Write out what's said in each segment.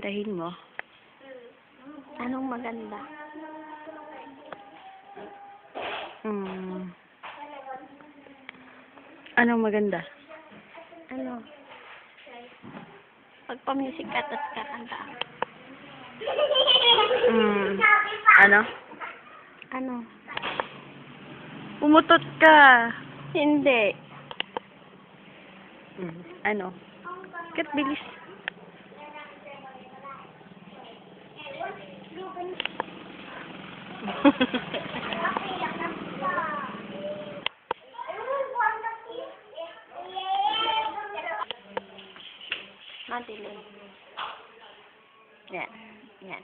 kakantahin mo? Anong maganda? Anong maganda? Ano? Pagpa-music ka at kakanta. Ano? Ano? Umutot ka! Hindi. Ano? Kat bilis. Madilim. Yan. Yan.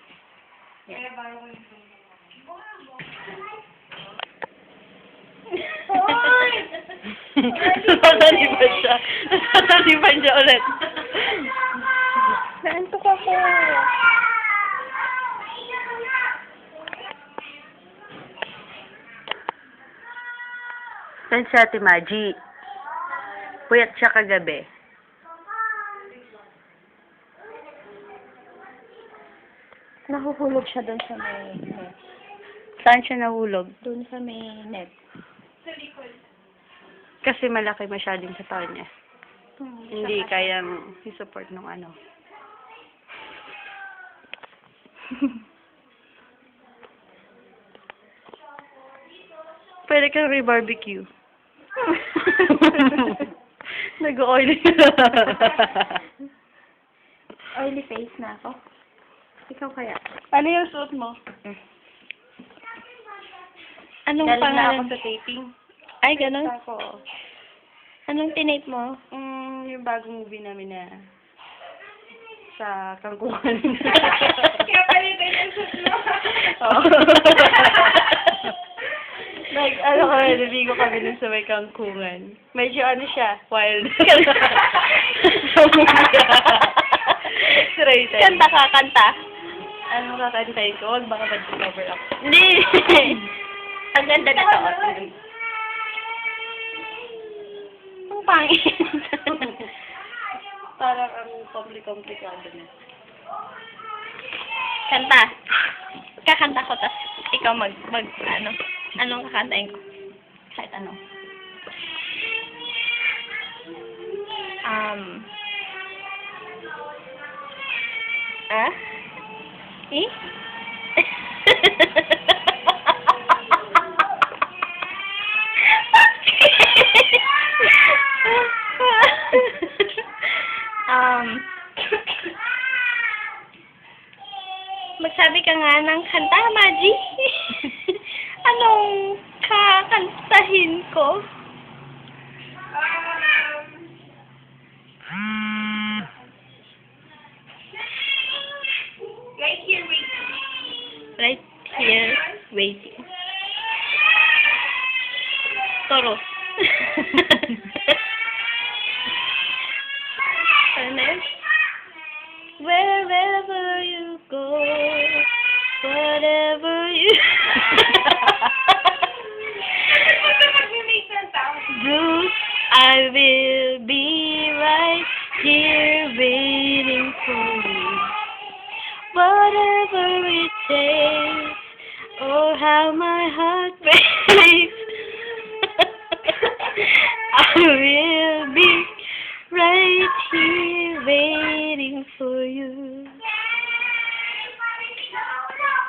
Yan. Nasasalipan siya. Nasasalipan siya ulit. Naantok ako. Saan si Ate Maji? Puyat siya kagabi. Nahuhulog siya doon sa may net. Saan siya nahulog? Doon sa may net. Kasi malaki masyadong sa taon niya. Hindi kayang i-support nung ano. Pwede kang re-barbecue. Nag-oily. Oily face na ako. Ikaw kaya? Ano yung suot mo? Anong Galing na pangalan? ako sa taping. Ay, ganun? Ako. Anong tinape mo? Yung bagong movie namin na sa Kangkungan. Kaya palitin yung suot mo. Oo. Ano kami, naligo kami dun sa may Kangkungan. Medyo ano siya, wild. Straight. Kanta ka, kanta. Ano kakantayin ko? Huwag baka mag-cover up. Hindi. Ang ganda na to. Ang pangit. Parang ang komplikado na. Kanta. Kakanta ko, tas ikaw ano. Anong kakantayin ko? Kahit ano. Eh? Magsabi ka nga ng kanta, Maji. Anong kakantahin ko? Right here waiting. Toro. Wherever you go, whatever you do, I will be right here waiting for you. Whatever it takes, or how my heart breaks, I will